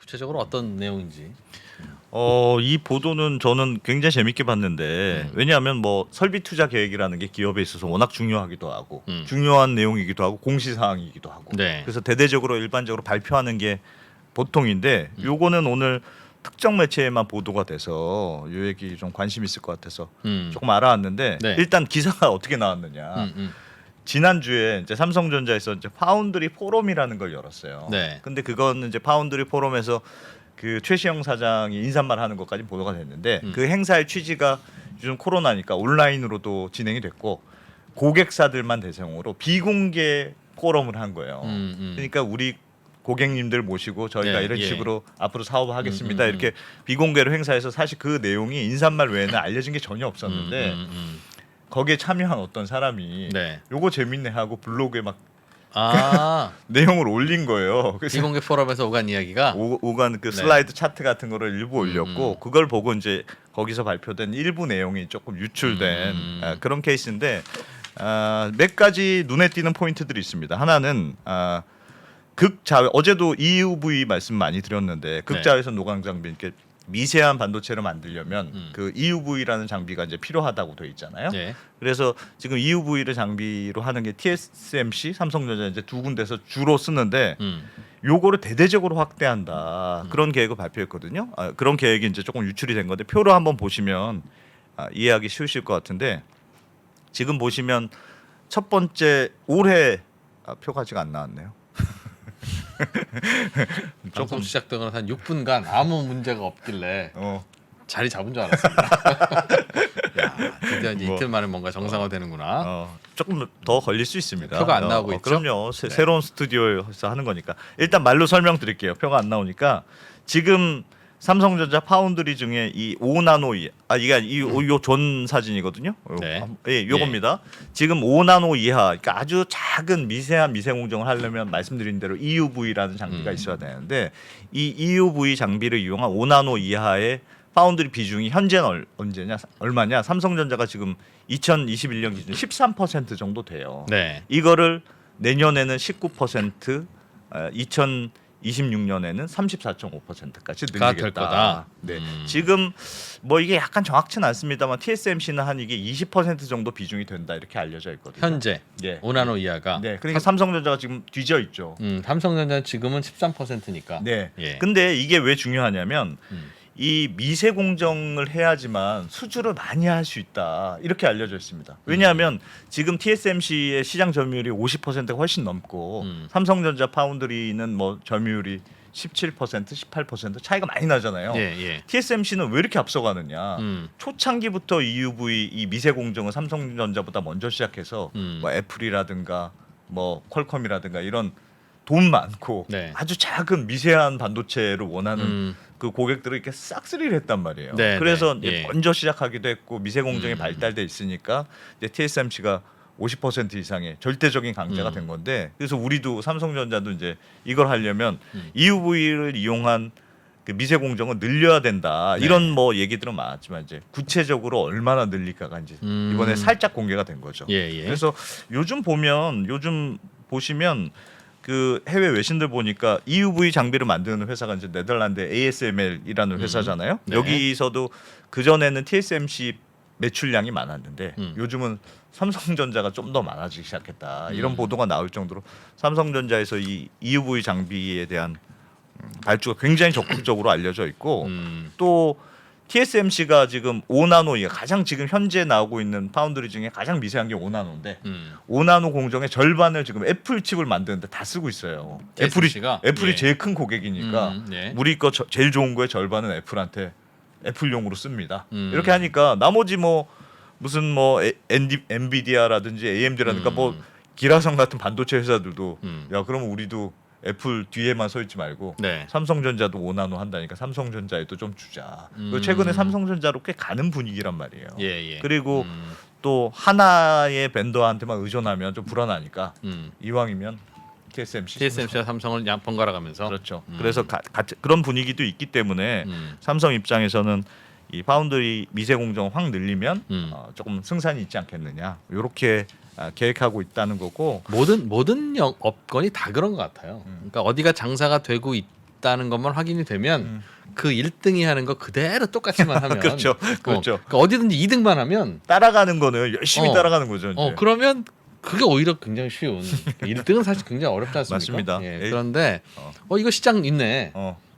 구체적으로 어떤 내용인지. 이 보도는 저는 굉장히 재밌게 봤는데 왜냐하면 뭐 설비 투자 계획이라는 게 기업에 있어서 워낙 중요하기도 하고 중요한 내용이기도 하고 공시사항이기도 하고 네. 그래서 대대적으로 일반적으로 발표하는 게 보통인데 요거는 오늘 특정 매체에만 보도가 돼서 요 얘기 좀 관심 있을 것 같아서 조금 알아왔는데 네. 일단 기사가 어떻게 나왔느냐. 지난주에 이제 삼성전자에서 이제 파운드리 포럼이라는 걸 열었어요. 네. 근데 그건 이제 파운드리 포럼에서 그 최시영 사장이 인사말 하는 것까지 보도가 됐는데 그 행사의 취지가 요즘 코로나니까 온라인으로도 진행이 됐고 고객사들만 대상으로 비공개 포럼을 한 거예요. 그러니까 우리 고객님들 모시고 저희가 네, 이런 예. 식으로 앞으로 사업하겠습니다. 이렇게 비공개로 행사해서 사실 그 내용이 인사말 외에는 알려진 게 전혀 없었는데 거기에 참여한 어떤 사람이 네. 요거 재밌네 하고 블로그에 막 아 내용을 올린 거예요. 그래서 비공개 포럼에서 오간 이야기가. 오간 그 네. 슬라이드 차트 같은 거를 일부 올렸고 그걸 보고 이제 거기서 발표된 일부 내용이 조금 유출된 그런 케이스인데 몇 가지 눈에 띄는 포인트들이 있습니다. 하나는 극자외 어제도 EUV 말씀 많이 드렸는데 극자외선 노광 장비 이렇게 미세한 반도체를 만들려면 그 EUV라는 장비가 이제 필요하다고 돼 있잖아요. 네. 그래서 지금 EUV를 장비로 하는 게 TSMC, 삼성전자 이제 두 군데서 주로 쓰는데 요거를 대대적으로 확대한다 그런 계획을 발표했거든요. 그런 계획이 이제 조금 유출이 된 건데 표로 한번 보시면 이해하기 쉬우실 것 같은데 지금 보시면 첫 번째 올해 표가 아직 안 나왔네요. 조금 시작되거나 한 6분간 아무 문제가 없길래 어. 자리 잡은 줄 알았습니다. 야, 드디어 이제 뭐, 이틀 만에 뭔가 정상화되는구나. 조금 더 걸릴 수 있습니다. 표가 안 나오고 있죠? 그럼요. 새로운 스튜디오에서 하는 거니까. 일단 말로 설명드릴게요. 표가 안 나오니까 지금 삼성전자 파운드리 중에 이 5나노 이게 이존 사진이거든요. 네. 예, 요겁니다. 지금 5나노 이하, 그러니까 아주 작은 미세한 미세 공정을 하려면 말씀드린 대로 EUV라는 장비가 있어야 되는데 이 EUV 장비를 이용한 5나노 이하의 파운드리 비중이 현재는 얼마냐? 삼성전자가 지금 2021년 기준 13% 정도 돼요. 네. 이거를 내년에는 19%, 2026년에는 34.5%까지 가 늘리겠다. 될 거다. 네. 지금 뭐 이게 약간 정확치는 않습니다만 TSMC는 한 이게 20% 정도 비중이 된다 이렇게 알려져 있거든요. 현재 예. 5나노 이하가. 네. 그러니까 삼성전자가 지금 뒤져 있죠. 삼성전자 지금은 13%니까. 네. 예. 근데 이게 왜 중요하냐면 이 미세 공정을 해야지만 수주를 많이 할 수 있다 이렇게 알려져 있습니다. 왜냐하면 지금 TSMC의 시장 점유율이 50%가 훨씬 넘고 삼성전자 파운드리는 뭐 점유율이 17%, 18% 차이가 많이 나잖아요. 예, 예. TSMC는 왜 이렇게 앞서가느냐? 초창기부터 EUV 이 미세 공정은 삼성전자보다 먼저 시작해서 뭐 애플이라든가 뭐 퀄컴이라든가 이런 돈 많고 네. 아주 작은 미세한 반도체를 원하는 그 고객들을 이렇게 싹쓸이를 했단 말이에요. 네, 그래서 네. 이제 예. 먼저 시작하기도 했고 미세 공정이 발달돼 있으니까 이제 TSMC가 50% 이상의 절대적인 강자가 된 건데 그래서 우리도 삼성전자도 이제 이걸 하려면 EUV를 이용한 그 미세 공정은 늘려야 된다 네. 이런 뭐 얘기들은 많았지만 이제 구체적으로 얼마나 늘릴까가 이제 이번에 살짝 공개가 된 거죠. 예, 예. 그래서 요즘 보시면 그 해외 외신들 보니까 EUV 장비를 만드는 회사가 이제 네덜란드 ASML이라는 회사잖아요. 네. 여기서도 그 전에는 TSMC 매출량이 많았는데 요즘은 삼성전자가 좀 더 많아지기 시작했다. 이런 보도가 나올 정도로 삼성전자에서 이 EUV 장비에 대한 발주가 굉장히 적극적으로 알려져 있고 또 TSMC가 지금 5나노 이하 가장 지금 현재 나오고 있는 파운드리 중에 가장 미세한 게 5나노인데 5나노 공정의 절반을 지금 애플 칩을 만드는데 다 쓰고 있어요. TSMC가? 애플이 예. 제일 큰 고객이니까 예. 우리 거 제일 좋은 거의 절반은 애플한테 애플용으로 씁니다. 이렇게 하니까 나머지 뭐 무슨 뭐 엔비디아라든지 AMD라든가 뭐 기라성 같은 반도체 회사들도 야 그러면 우리도 애플 뒤에만 서 있지 말고 네. 삼성전자도 5나노 한다니까 삼성전자에도 좀 주자. 그리고 최근에 삼성전자로 꽤 가는 분위기란 말이에요. 예, 예. 그리고 또 하나의 벤더한테만 의존하면 좀 불안하니까 이왕이면 TSMC와 삼성을 양 번갈아 가면서. 그렇죠. 그래서 같이 그런 분위기도 있기 때문에 삼성 입장에서는 이 파운드리 미세 공정 확 늘리면 조금 승산이 있지 않겠느냐. 이렇게 계획하고 있다는 거고 모든 업건이 다 그런 것 같아요. 그러니까 어디가 장사가 되고 있다는 것만 확인이 되면 그 1등이 하는 거 그대로 똑같이만 하면 그렇죠. 그렇죠. 그러니까 어디든지 2등만 하면 따라가는 거는 열심히 따라가는 거죠. 이제. 그러면 그게 오히려 굉장히 쉬운 1등은 사실 굉장히 어렵지 않습니까? 맞습니다. 예, 그런데 이거 시장 있네.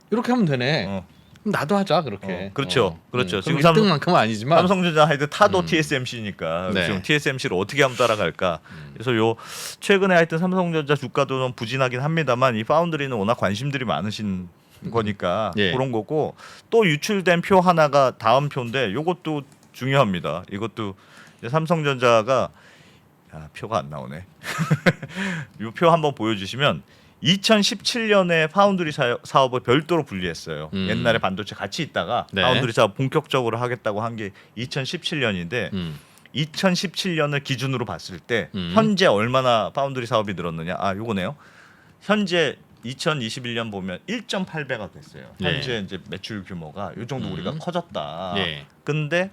이렇게 하면 되네. 그럼 나도 하자 그렇게. 그렇죠. 그렇죠. 지금 지금 1등만큼은 아니지만 삼성전자 하여튼 타도 TSMC니까 네. 지금 TSMC를 어떻게 하면 따라갈까. 그래서 요 최근에 하여튼 삼성전자 주가도 좀 부진하긴 합니다만 이 파운드리는 워낙 관심들이 많으신 거니까 예. 그런 거고 또 유출된 표 하나가 다음 표인데 요것도 중요합니다. 이것도 이제 삼성전자가 표가 안 나오네. 이 표 한번 보여주시면 2017년에 파운드리 사업을 별도로 분리했어요. 옛날에 반도체 같이 있다가 네. 파운드리 사업 본격적으로 하겠다고 한 게 2017년인데 2017년을 기준으로 봤을 때 현재 얼마나 파운드리 사업이 늘었느냐? 요거네요. 현재 2021년 보면 1.8배가 됐어요. 현재 네. 이제 매출 규모가 이 정도 우리가 커졌다. 예. 근데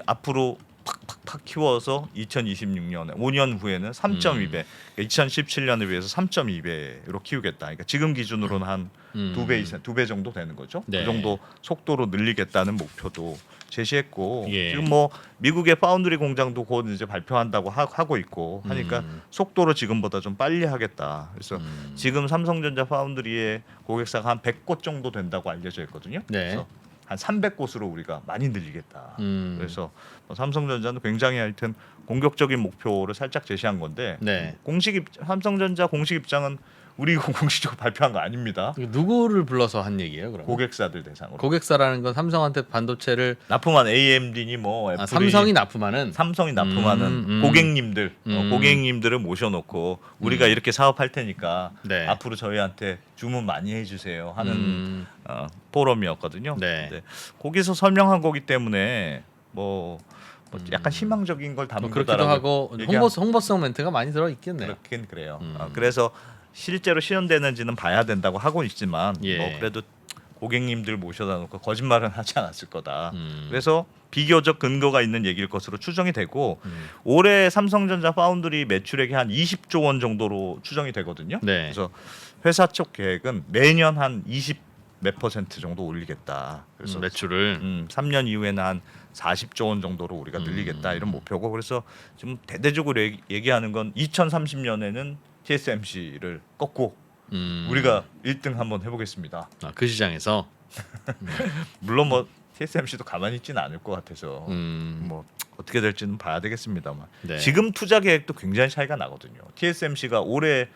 앞으로 팍팍팍 키워서 2026년에 5년 후에는 3.2배, 2017년에 비해서 3.2배로 키우겠다. 그러니까 지금 기준으로는 한 2배 이상, 2배 정도 되는 거죠. 네. 그 정도 속도로 늘리겠다는 목표도 제시했고 예. 지금 뭐 미국의 파운드리 공장도 곧 이제 발표한다고 하고 있고 하니까 속도로 지금보다 좀 빨리 하겠다. 그래서 지금 삼성전자 파운드리의 고객사가 한 100곳 정도 된다고 알려져 있거든요. 네. 그래서 한 300곳으로 우리가 많이 늘리겠다. 그래서 삼성전자는 굉장히 하여튼 공격적인 목표를 살짝 제시한 건데 네. 삼성전자 공식 입장은 우리 공식적으로 발표한 거 아닙니다. 누구를 불러서 한 얘기예요, 그러면? 고객사들 대상으로. 고객사라는 건 삼성한테 반도체를 납품한 AMD니 뭐 애플이 삼성이 납품하는 삼성이 납품하는 고객님들 고객님들을 모셔놓고 우리가 이렇게 사업할 테니까 네. 앞으로 저희한테 주문 많이 해주세요 하는 포럼이었거든요. 네. 근데 거기서 설명한 거기 때문에 뭐 약간 희망적인 걸 담은 그렇기도 거다라고 하고 홍보성 멘트가 많이 들어 있겠네요. 그렇긴 그래요. 그래서 실제로 실현되는지는 봐야 된다고 하고 있지만 예. 뭐 그래도 고객님들 모셔다 놓고 거짓말은 하지 않았을 거다. 그래서 비교적 근거가 있는 얘기일 것으로 추정이 되고 올해 삼성전자 파운드리 매출액이 한 20조 원 정도로 추정이 되거든요. 네. 그래서 회사 쪽 계획은 매년 한 20 몇 퍼센트 정도 올리겠다. 그래서 매출을 3년 이후에는 한 40조 원 정도로 우리가 늘리겠다 이런 목표고 그래서 지금 대대적으로 얘기하는 건 2030년에는 TSMC를 꺾고 우리가 1등 한번 해보겠습니다. 그 시장에서 물론 뭐 TSMC도 가만히 있지는 않을 것 같아서 음. 뭐 어떻게 될지는 봐야 되겠습니다만 네. 지금 투자 계획도 굉장히 차이가 나거든요. TSMC가 올해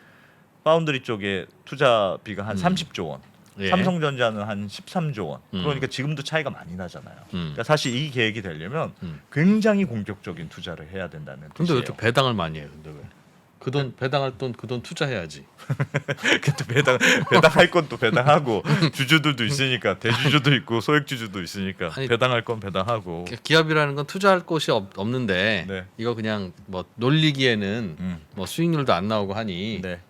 파운드리 쪽에 투자비가 한 30조 원, 예. 삼성전자는 한 13조 원. 그러니까 지금도 차이가 많이 나잖아요. 그러니까 사실 이 계획이 되려면 굉장히 공격적인 투자를 해야 된다는 근데 뜻이에요. 왜 이렇게 배당을 많이 해요? 근데 왜? 그 돈 배당할 돈 그 돈 투자해야지. 근데 배당할 건 또 배당하고 주주들도 있으니까 대주주도 있고 소액주주도 있으니까 아니, 배당할 건 배당하고 기업이라는 건 투자할 곳이 없는데 네. 이거 그냥 뭐 놀리기에는 뭐 수익률도 안 나오고 하니 네.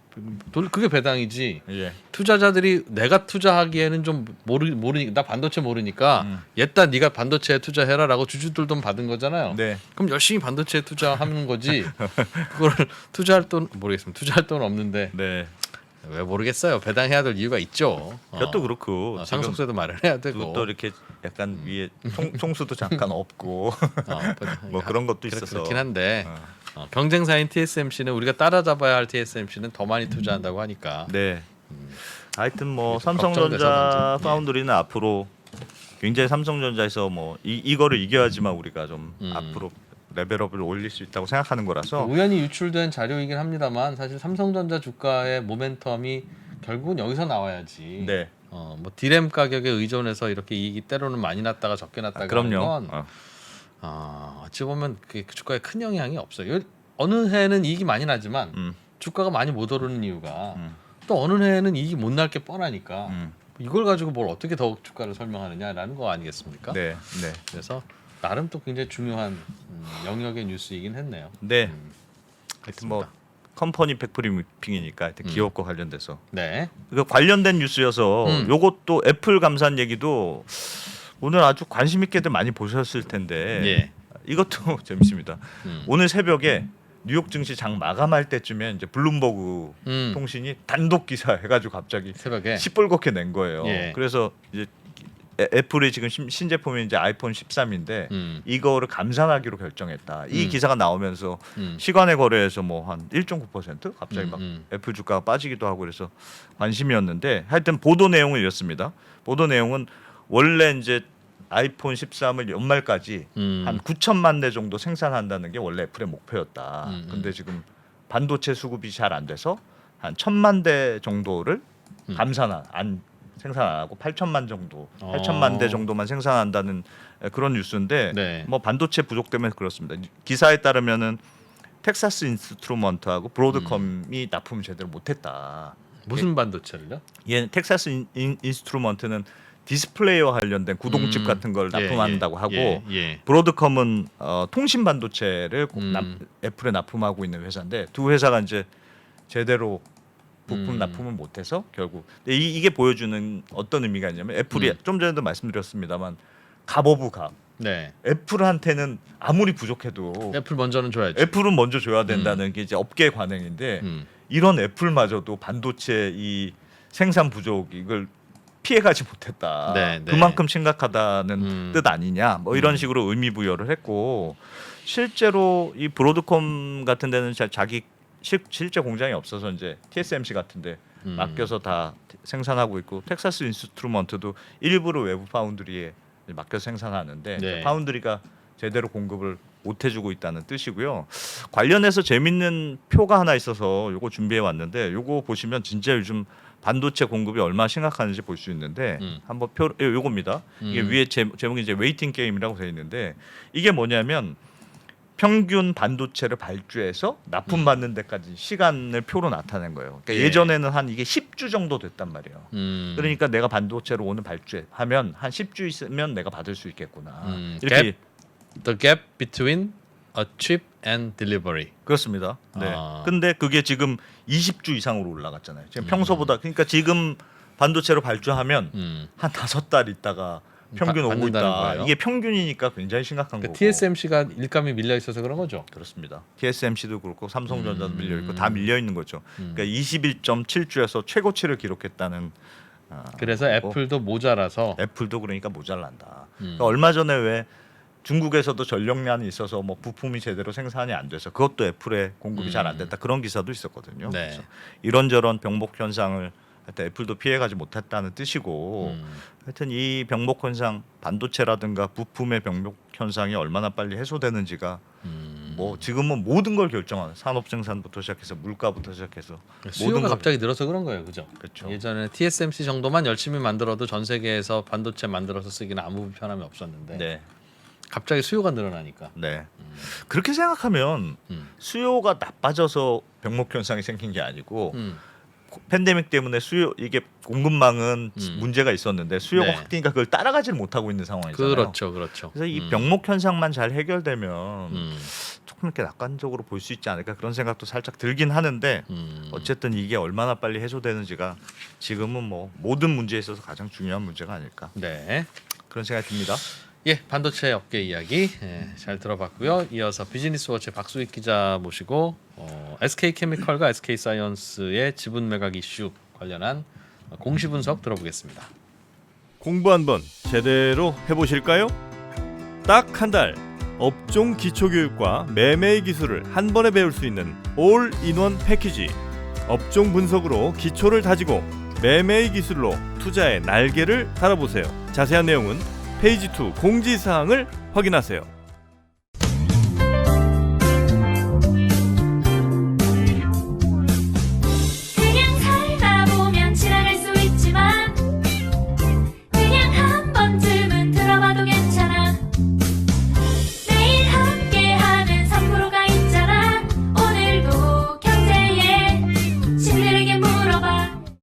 그게 배당이지. 예. 투자자들이 내가 투자하기에는 좀 모르니까 나 반도체 모르니까 얘따 네가 반도체에 투자해라라고 주주들 돈 받은 거잖아요. 네. 그럼 열심히 반도체에 투자하는 거지. 그걸 투자할 돈 모르겠습니다. 투자할 돈 없는데 네. 왜 모르겠어요. 배당해야 될 이유가 있죠. 그것도 그렇고 지금 상속세도 마련해야 되고 또 이렇게 약간 위에 총수도 잠깐 없고 뭐 그런 것도 있어서 그렇긴 한데 경쟁사인 TSMC는 우리가 따라잡아야 할 TSMC는 더 많이 투자한다고 하니까 네. 하여튼 뭐 그래서 삼성전자 걱정돼서 파운드리는 앞으로 굉장히 삼성전자에서 뭐 이거를 이겨야지만 우리가 좀 앞으로 레벨업을 올릴 수 있다고 생각하는 거라서 우연히 유출된 자료이긴 합니다만 사실 삼성전자 주가의 모멘텀이 결국은 여기서 나와야지. 네. 뭐 디램 가격에 의존해서 이렇게 이익이 때로는 많이 났다가 적게 났다가 하는 그럼요. 건 어찌 보면 그 주가에 큰 영향이 없어요. 어느 해는 이익이 많이 나지만 주가가 많이 못 오르는 이유가 또 어느 해에는 이익이 못 날 게 뻔하니까 이걸 가지고 뭘 어떻게 더욱 주가를 설명하느냐라는 거 아니겠습니까? 네. 네. 그래서 나름 또 굉장히 중요한 영역의 뉴스이긴 했네요. 네. 하여튼 뭐 컴퍼니 팩프리미핑이니까 하여튼 기업과 관련돼서 네. 그 관련된 뉴스여서 요것도 애플 감산 얘기도 오늘 아주 관심 있게들 많이 보셨을 텐데 예. 이것도 재밌습니다. 오늘 새벽에 뉴욕 증시 장 마감할 때쯤에 이제 블룸버그 통신이 단독 기사 해가지고 갑자기 새벽에 시뻘겋게 낸 거예요. 예. 그래서 이제 애플이 지금 신제품이 이제 아이폰 13인데 이거를 감산하기로 결정했다. 이 기사가 나오면서 시간의 거래에서 뭐 한 1.9% 갑자기 막 애플 주가가 빠지기도 하고 그래서 관심이었는데 하여튼 보도 내용은 이렇습니다. 보도 내용은 원래 이제 아이폰 13을 연말까지 한 9천만 대 정도 생산한다는 게 원래 애플의 목표였다. 근데 지금 반도체 수급이 잘 안 돼서 한 1,000만 대 정도를 생산 안 하고 8천만 정도, 8천만 대 정도만 생산한다는 그런 뉴스인데 네. 뭐 반도체 부족 때문에 그렇습니다. 기사에 따르면은 텍사스 인스트루먼트하고 브로드컴이 납품을 제대로 못했다. 무슨 반도체를요? 얘는 texas 인스트루먼트는 디스플레이와 관련된 구동칩 같은 걸 납품한다고 하고 브로드컴은 통신 반도체를 애플에 납품하고 있는 회사인데 두 회사가 이제 제대로 부품 납품을 못해서 결국 근데 이게 보여주는 어떤 의미가 있냐면 애플이 좀 전에도 말씀드렸습니다만 갑 오브 갑. 네. 애플한테는 아무리 부족해도 애플 먼저는 줘야죠. 애플은 먼저 줘야 된다는 게 이제 업계 관행인데 이런 애플마저도 반도체 이 생산 부족 이걸 피해가지 못했다. 네, 네. 그만큼 심각하다는 뜻 아니냐. 뭐 이런 식으로 의미 부여를 했고 실제로 이 브로드컴 같은 데는 자기 실제 공장이 없어서 이제 TSMC 같은데 맡겨서 다 생산하고 있고 텍사스 인스트루먼트도 일부러 외부 파운드리에 맡겨서 생산하는데 네. 파운드리가 제대로 공급을 못 해주고 있다는 뜻이고요. 관련해서 재밌는 표가 하나 있어서 요거 준비해 왔는데 요거 보시면 진짜 요즘 반도체 공급이 얼마나 심각한지 볼 수 있는데 한번 요겁니다. 이게 위에 제목이 이제 웨이팅 게임이라고 되어 있는데 이게 뭐냐면 평균 반도체를 발주해서 납품받는 데까지 시간을 표로 나타낸 거예요. 그러니까 예전에는 한 이게 10주 정도 됐단 말이에요. 그러니까 내가 반도체로 오늘 발주하면 한 10주 있으면 내가 받을 수 있겠구나. 이렇게 The gap between a chip and delivery. 그렇습니다. 네. 근데 그게 지금 20주 이상으로 올라갔잖아요. 지금 평소보다 그러니까 지금 반도체로 발주하면 한 5달 있다가 평균 오고 있다. 거예요? 이게 평균이니까 굉장히 심각한 거고. TSMC가 일감이 밀려 있어서 그런 거죠. 그렇습니다. TSMC도 그렇고 삼성전자도 밀려 있고 다 밀려 있는 거죠. 그러니까 21.7주에서 최고치를 기록했다는. 그래서 애플도 모자라서 애플도 그러니까 모자란다. 그러니까 얼마 전에 왜 중국에서도 전력난이 있어서 뭐 부품이 제대로 생산이 안 돼서 그것도 애플의 공급이 잘 안 됐다 그런 기사도 있었거든요. 네. 그래서 이런저런 병목 현상을 하여튼 애플도 피해가지 못했다는 뜻이고 하여튼 이 병목 현상 반도체라든가 부품의 병목 현상이 얼마나 빨리 해소되는지가 뭐 지금은 모든 걸 결정하는 산업 생산부터 시작해서 물가부터 시작해서 수요가 모든 갑자기 늘어서 그런 거예요, 그죠? 그렇죠. 예전에 TSMC 정도만 열심히 만들어도 전 세계에서 반도체 만들어서 쓰기는 아무 불편함이 없었는데 네. 갑자기 수요가 늘어나니까. 네. 그렇게 생각하면 수요가 나빠져서 병목 현상이 생긴 게 아니고 팬데믹 때문에 수요 이게 공급망은 문제가 있었는데 수요가 네. 확 뛰니까 그걸 따라가지를 못하고 있는 상황이잖아요. 그렇죠. 그래서 이 병목 현상만 잘 해결되면 조금 이렇게 낙관적으로 볼 수 있지 않을까 그런 생각도 살짝 들긴 하는데 어쨌든 이게 얼마나 빨리 해소되는지가 지금은 뭐 모든 문제에 있어서 가장 중요한 문제가 아닐까 네. 그런 생각이 듭니다. 예, 반도체 업계 이야기 잘 들어봤고요. 이어서 비즈니스워치 박수익 기자 모시고 SK케미컬과 SK사이언스의 지분 매각 이슈 관련한 공시 분석 들어보겠습니다. 공부 한번 제대로 해보실까요? 딱 한 달 업종 기초교육과 매매의 기술을 한 번에 배울 수 있는 올인원 패키지. 업종 분석으로 기초를 다지고 매매의 기술로 투자의 날개를 달아보세요. 자세한 내용은 페이지 2 공지사항을 확인하세요.